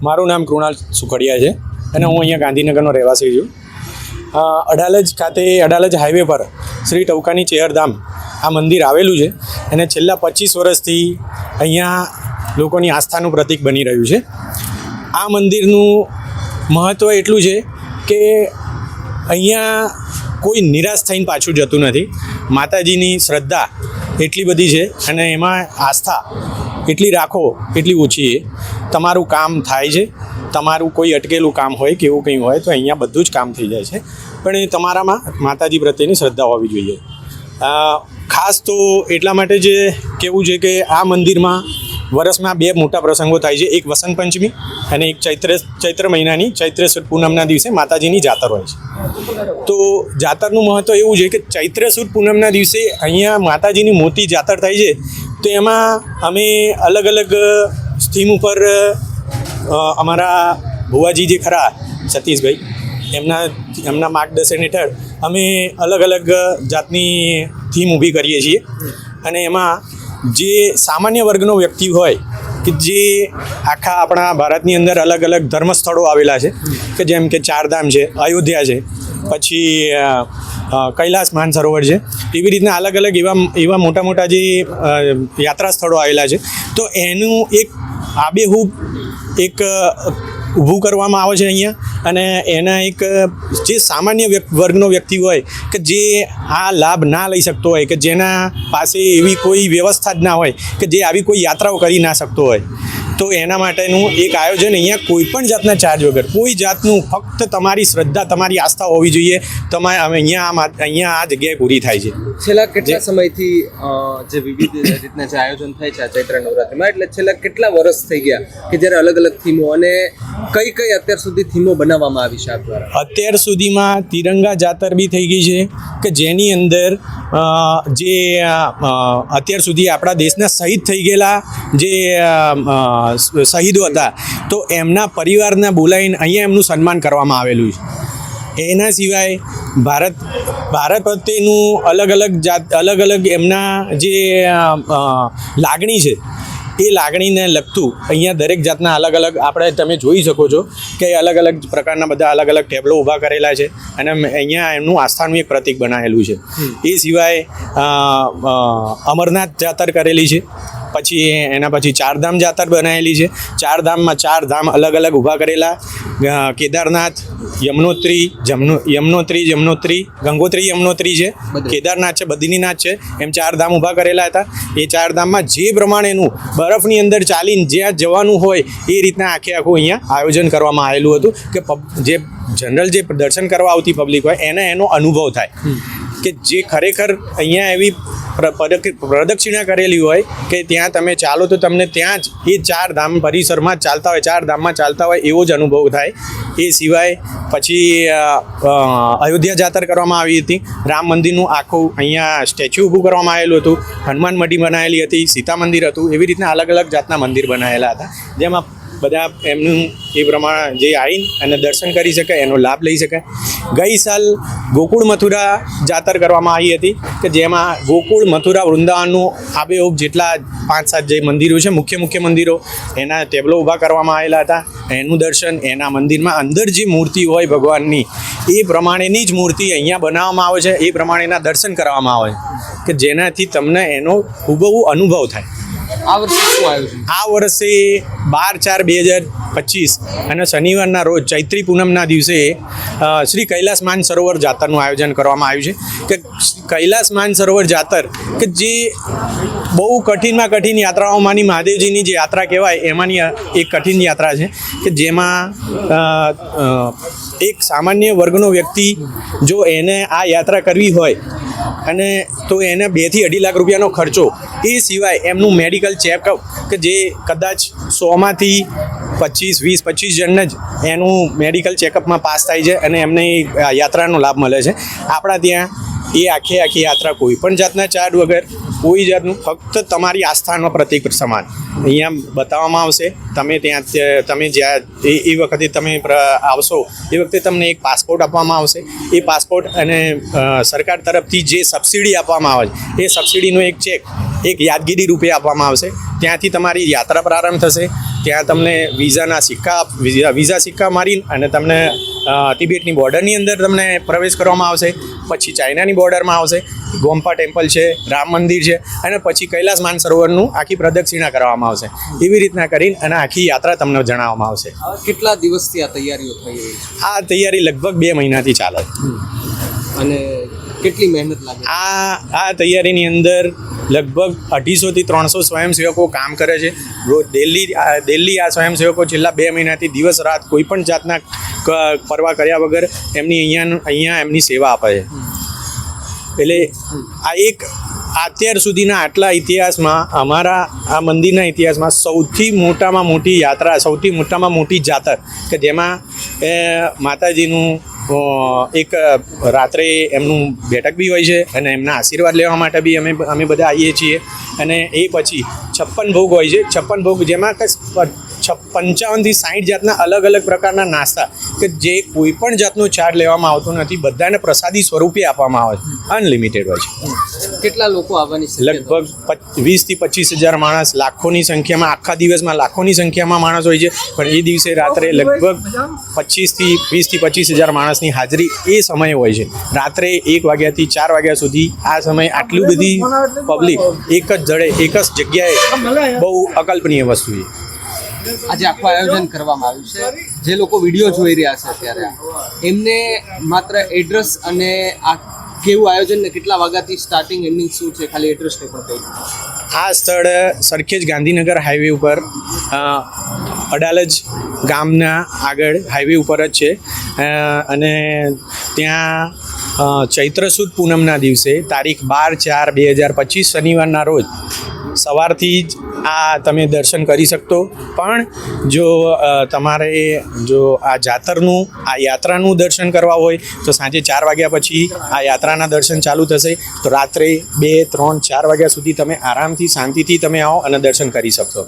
મારું નામ કૃણાલ સુખડિયા છે અને હું અહીંયા ગાંધીનગરનો રહેવાસી છું. અડાલજ ખાતે અડાલજ હાઈવે પર શ્રી ટવકાની ચેહરધામ આ મંદિર આવેલું છે અને છેલ્લા 25 વર્ષથી અહીંયા લોકોની આસ્થાનું પ્રતીક બની રહ્યું છે. આ મંદિરનું મહત્ત્વ એટલું છે કે અહીંયા કોઈ નિરાશ થઈને પાછું જતું નથી. માતાજીની શ્રદ્ધા એટલી બધી છે અને એમાં આસ્થા એટલી રાખો એટલી ઓછી છે. તમારું કામ થાય છે, તમારું કોઈ અટકેલું કામ હોય કે એવું કંઈ હોય તો અહીંયા બધું જ કામ થઈ જાય છે, પણ એ તમારામાં માતાજી પ્રત્યેની શ્રદ્ધા હોવી જોઈએ. ખાસ તો એટલા માટે જ કહેવું છે કે આ મંદિરમાં વર્ષમાં 2 મોટા પ્રસંગો થાય છે. એક વસંત પંચમી અને એક ચૈત્ર મહિનાની ચૈત્ર સુદ પૂનમના દિવસે માતાજીની જાતર હોય છે. તો જાતરનું મહત્ત્વ એવું છે કે ચૈત્ર સુદ પૂનમના દિવસે અહીંયા માતાજીની મોટી જાતર થાય છે. તો એમાં અમે અલગ અલગ થીમ ઉપર અમારા ભુવાજી જે ખરા સતીશભાઈ એમના માર્ગદર્શન હેઠળ અમે અલગ અલગ જાતની થીમ ઊભી કરીએ છીએ. અને એમાં જે સામાન્ય વર્ગનો વ્યક્તિ હોય કે જે આખા આપણા ભારતની અંદર અલગ અલગ ધર્મ સ્થળો આવેલા છે કે જેમ કે ચારધામ છે, અયોધ્યા છે, પછી કૈલાસ માનસરોવર છે, એવી રીતના અલગ અલગ એવા મોટા મોટા જે યાત્રા સ્થળો આવેલા છે. તો એનું એક આબેહૂબ એક ઊભું કરવામાં આવે છે અહીંયા. અને એના એક જે સામાન્ય વર્ગનો વ્યક્તિ હોય કે જે આ લાભ ના લઈ શકતો હોય, કે જેના પાસે એવી કોઈ વ્યવસ્થા જ ના હોય, કે જે આવી કોઈ યાત્રાઓ કરી ના શકતો હોય, તો એના માટેનું એક આયોજન અહીંયા કોઈ પણ જાતના ચાર્જ વગર, કોઈ જાતનું, ફક્ત તમારી શ્રદ્ધા, તમારી આસ્થા હોવી જોઈએ. તમારે અહીંયા આ જગ્યાએ પૂરી થાય છે. છેલ્લા કેટલા સમયથી જે વિવિધ રીતના જે આયોજન થાય છે આ ચૈત્ર નવરાત્રિમાં, એટલે છેલ્લા કેટલા વર્ષ થઈ ગયા કે જ્યારે અલગ અલગ થીમો, અને કઈ કઈ અત્યાર સુધી થીમો બનાવવામાં આવી છે આપ દ્વારા? અત્યાર સુધીમાં તિરંગા જાતર બી થઈ ગઈ છે કે જેની અંદર જે અત્યાર સુધી આપણા દેશના શહીદ થઈ ગયેલા જે શહીદો હતા તો એમના પરિવારને બોલાવીને અહીંયા એમનું સન્માન કરવામાં આવેલું છે. એના સિવાય ભારત પ્રત્યેનું અલગ અલગ એમના જે લાગણી છે એ લાગણીને લગતું અહીંયા દરેક જાતના અલગ અલગ આપણે તમે જોઈ શકો છો કે અલગ અલગ પ્રકારના બધા અલગ અલગ ટેબલો ઊભા કરેલા છે અને અહીંયા એમનું આસ્થાનું એક પ્રતીક બનાવેલું છે. એ સિવાય અમરનાથ જાતર કરેલી છે, પછી એના પછી ચારધામ જાતર બનાવેલી છે. ચારધામમાં 4 ધામ અલગ અલગ ઊભા કરેલા, કેદારનાથ, યમનોત્રી, ગંગોત્રી યમનોત્રી છે, કેદારનાથ છે, બદ્રીનાથ છે, એમ 4 ધામ ઊભા કરેલા હતા. એ 4 ધામમાં જે પ્રમાણેનું બરફની અંદર ચાલીને જ્યાં જવાનું હોય એ રીતના આખું અહીંયા આયોજન કરવામાં આવેલું હતું કે જે જનરલ જે દર્શન કરવા આવતી પબ્લિક હોય એને એનો અનુભવ થાય કે જે ખરેખર અહીંયા એવી પ્રદક્ષિણા કરેલી હોય કે ત્યાં તમે ચાલો તો તમને ત્યાં જ એ 4 ધામ પરિસરમાં જ ચાલતા હોય, 4 ધામમાં ચાલતા હોય એવો જ અનુભવ થાય. એ સિવાય પછી અયોધ્યા જાતર કરવામાં આવી હતી. રામ મંદિરનું આખું અહીંયા સ્ટેચ્યુ ઊભું કરવામાં આવેલું હતું, હનુમાન મઢી બનાવેલી હતી, સીતા મંદિર હતું. એવી રીતના અલગ અલગ જાતના મંદિર બનાવેલા હતા જેમાં બધા એમનું એ પ્રમાણે જે આવીને અને દર્શન કરી શકે, એનો લાભ લઈ શકે. ગઈ સાલ ગોકુળ મથુરા જાતર કરવામાં આવી હતી કે જેમાં ગોકુળ, મથુરા, વૃંદાવનનું આબેહૂબ જેટલા 5-7 જે મંદિરો છે, મુખ્ય મંદિરો, એના ટેબલો ઊભા કરવામાં આવેલા હતા. એનું દર્શન, એના મંદિરમાં અંદર જે મૂર્તિ હોય ભગવાનની એ પ્રમાણેની જ મૂર્તિ અહીંયા બનાવવામાં આવે છે, એ પ્રમાણેના દર્શન કરવામાં આવે કે જેનાથી તમને એનો હુબહુ અનુભવ થાય. આ વર્ષે શું આવ્યું છે? આ વર્ષે 12/4/2025 અને શનિવારના રોજ ચૈત્રી પૂનમના દિવસે શ્રી કૈલાસ માનસરોવર જાતરનું આયોજન કરવામાં આવ્યું છે. કે કૈલાસ માનસરોવર જાતર કે જે બહુ કઠિનમાં કઠિન યાત્રાઓમાંની મહાદેવજીની જે યાત્રા કહેવાય એમાંની એક કઠિન યાત્રા છે કે જેમાં એક સામાન્ય વર્ગનો વ્યક્તિ જો એને આ યાત્રા કરવી હોય અને તો એને 2 થી 2.5 લાખ રૂપિયાનો ખર્ચો, એ સિવાય એમનું મેડિકલ ચેકઅપ કે જે કદાચ 100માંથી 25 જણને જ એનું મેડિકલ ચેકઅપમાં પાસ થાય છે અને એમને યાત્રાનો લાભ મળે છે. આપણા ત્યાં એ આખી યાત્રા કોઈ પણ જાતના ચાર્જ વગર, કોઈ જાતનું, ફક્ત તમારી આસ્થાનો પ્રતીક સમાન અહીંયા બતાવવામાં આવશે. તમે જ્યાં એ વખતે તમે આવશો એ વખતે તમને એક પાસપોર્ટ આપવામાં આવશે. એ પાસપોર્ટ અને સરકાર તરફથી જે સબસિડી આપવામાં આવે છે એ સબસિડીનો એક ચેક એક યાદગીરી રૂપે આપવામાં આવશે. ત્યાંથી તમારી યાત્રા પ્રારંભ થશે. ત્યાં તમને વિઝા સિક્કા મારી અને તમને તિબેટની બોર્ડરની અંદર તમને પ્રવેશ કરવામાં આવશે. પછી ચાઇનાની બોર્ડરમાં આવશે, ગોમ્પા ટેમ્પલ છે, રામ મંદિર છે, અને પછી કૈલાસ માનસરોવરનું આખી પ્રદક્ષિણા કરવામાં આવશે. એવી રીતના કરીને અને આખી યાત્રા તમને જણાવવામાં આવશે. કેટલા દિવસથી આ તૈયારીઓ થઈ રહી છે? આ તૈયારી લગભગ 2 મહિનાથી ચાલે છે. અને કેટલી મહેનત લાગે? આ તૈયારીની અંદર લગભગ 250 થી 300 સ્વયંસેવકો કામ કરે છે. રોજ ડેલી આ સ્વયંસેવકો છેલ્લા 2 મહિનાથી દિવસ રાત કોઈ પણ જાતના પરવા કર્યા વગર અહીંયા એમની સેવા આપે છે. એટલે આ એક અત્યાર સુધીના આટલા ઇતિહાસમાં, અમારા આ મંદિરના ઇતિહાસમાં સૌથી મોટામાં મોટી યાત્રા, સૌથી મોટામાં મોટી જાતર કે જેમાં માતાજીનું એક રાત્રે એમનું બેઠક બી હોય છે અને એમના આશીર્વાદ લેવા માટે બી અમે બધા આવીએ છીએ. અને એ પછી 56 ભોગ હોય છે. 56 ભોગ જેમાં 55 થી 60 જાતના અલગ અલગ પ્રકારના નાસ્તા કે જે કોઈ પણ જાતનો ચાર્જ લેવામાં આવતો નથી, બધાને પ્રસાદી સ્વરૂપે આપવામાં આવે છે. અનલિમિટેડ હોય છે. કેટલા લોકો આવવાની છે? લગભગ 20 થી 25 હજાર માણસ, લાખોની સંખ્યામાં, આખા દિવસમાં લાખોની સંખ્યામાં માણસ હોય છે. પણ એ દિવસે રાત્રે લગભગ 20 થી 25 હજાર માણસની હાજરી એ સમયે હોય છે. રાત્રે 1 વાગ્યાથી 4 વાગ્યા સુધી આ સમયે આટલી બધી પબ્લિક એક જ જડે, એક જ જગ્યાએ, બહુ અકલ્પનીય વસ્તુ છે. આજે આખું આયોજન કરવામાં આવ્યું છે. જે લોકો વિડીયો જોઈ રહ્યા છે અત્યારે, એમને માત્ર એડ્રેસ અને આ કેવું આયોજન ને કેટલા વાગ્યાથી સ્ટાર્ટિંગ એન્ડિંગ શું છે, ખાલી એડ્રેસ ને પણ કહી દો. આ સ્થળ સરખેજ ગાંધીનગર હાઈવે ઉપર અડાલજ ગામના આગળ હાઈવે ઉપર જ છે. અને ત્યાં ચૈત્ર સુદ પૂનમના દિવસે તારીખ 12/4/2025 શનિવારના રોજ સવારથી જ આ તમે દર્શન કરી શકતો. પણ તમારે જો આ યાત્રાનું દર્શન કરવા હોય તો સાંજે 4 વાગ્યા પછી આ યાત્રાના દર્શન ચાલુ થશે. તો રાત્રે 2, 3, 4 વાગ્યા સુધી તમે આરામથી શાંતિથી તમે આવો અને દર્શન કરી શકશો.